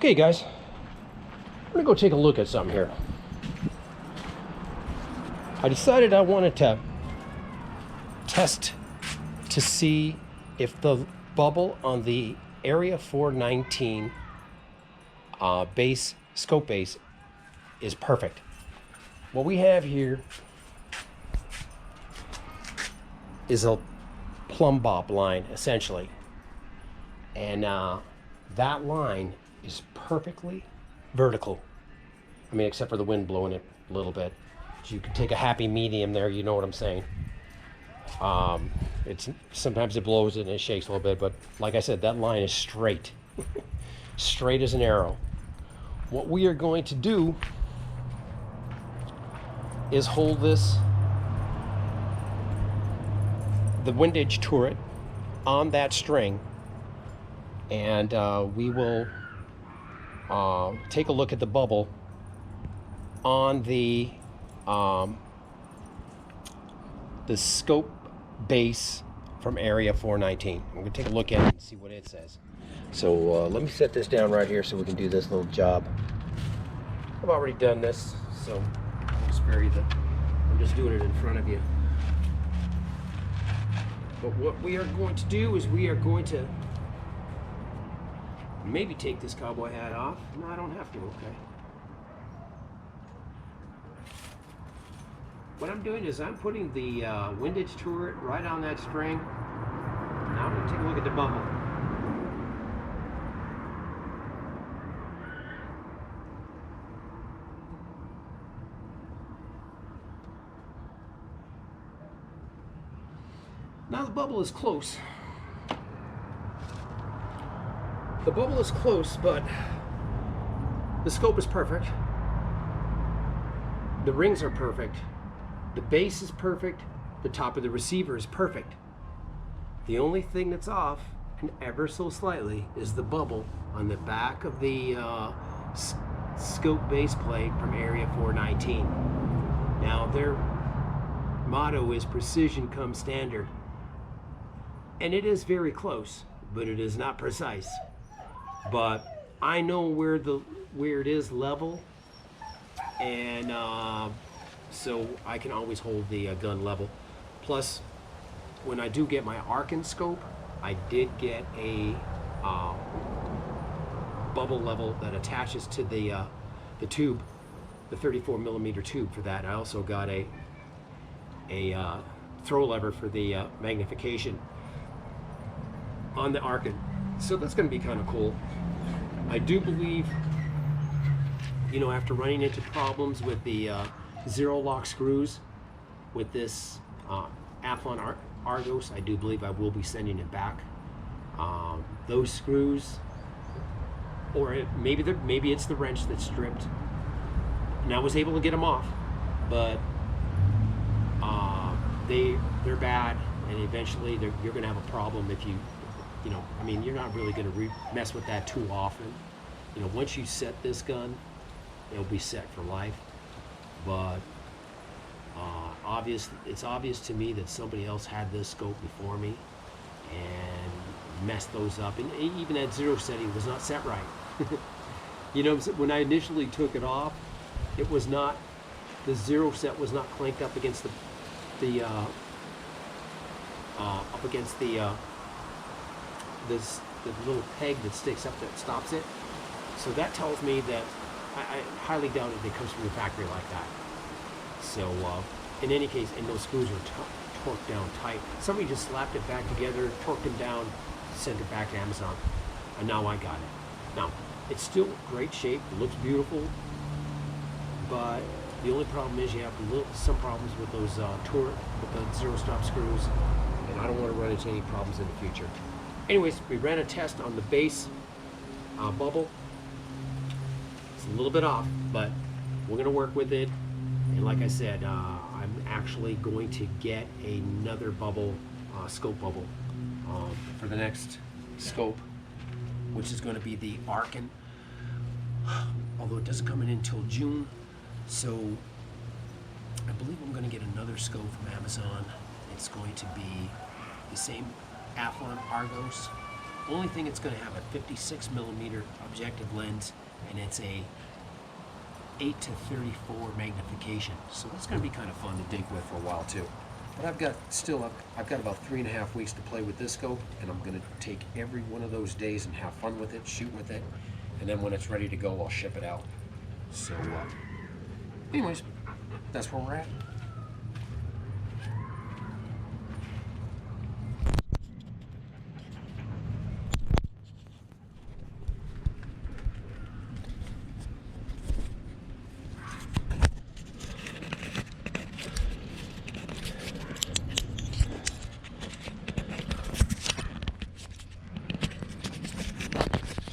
Okay guys, I'm gonna go take a look at something here. I decided I wanted to test to see if the bubble on the Area 419 scope base is perfect. What we have here is a plumb bob line, essentially. And that line is perfectly vertical. I mean, except for the wind blowing it a little bit. So you could take a happy medium there, you know what I'm saying. It's sometimes it blows and it shakes a little bit, but like I said, that line is straight. Straight as an arrow. What we are going to do is hold the windage turret on that string, and we will take a look at the bubble on the scope base from Area 419. I'm going to take a look at it and see what it says. So let me set this down right here so we can do this little job. I've already done this, so I'll spare you I'm just doing it in front of you. But what we are going to do is we are going to maybe take this cowboy hat off. No, I don't have to, okay. What I'm doing is I'm putting the windage turret right on that string. Now I'm going to take a look at the bubble. Now the bubble is close. The bubble is close, but the scope is perfect. The rings are perfect. The base is perfect. The top of the receiver is perfect. The only thing that's off, and ever so slightly, is the bubble on the back of the scope base plate from Area 419. Now their motto is precision comes standard. And it is very close, but it is not precise. But I know where it is level, and so I can always hold the gun level. Plus, when I do get my Argos scope, I did get a bubble level that attaches to the tube, the 34 millimeter tube for that. I also got a throw lever for the magnification on the Argos. So that's going to be kind of cool. I do believe, you know, after running into problems with the zero lock screws with this Athlon Argos, I do believe I will be sending it back. Those screws, or maybe it's the wrench that's stripped, and I was able to get them off, but they're bad, and eventually you're going to have a problem if you know, I mean, you're not really going to mess with that too often. You know, once you set this gun, it'll be set for life. But it's obvious to me that somebody else had this scope before me and messed those up. And even at zero setting, it was not set right. You know, when I initially took it off, it was not, the zero set was not clanked up against the little peg that sticks up that stops it. So that tells me that I highly doubt it comes from the factory like that. So in any case, and those screws are torqued down tight. Somebody just slapped it back together, torqued them down, sent it back to Amazon, and now I got it. Now it's still great shape, it looks beautiful, but the only problem is you have some problems with those with the zero stop screws, and I don't want to run into any problems in the future. Anyways, we ran a test on the base bubble. It's a little bit off, but we're going to work with it. And like I said, I'm actually going to get another bubble, scope bubble, for the next scope, which is going to be the Argos. Although it doesn't come in until June, so I believe I'm going to get another scope from Amazon. It's going to be the same Athlon Argos, Only thing, it's going to have a 56 millimeter objective lens, and it's a 8 to 34 magnification. So that's going to be kind of fun to dig with for a while too. But I've got about 3.5 weeks to play with this scope, and I'm going to take every one of those days and have fun with it, shoot with it, and then when it's ready to go, I'll ship it out. So, anyways, that's where we're at.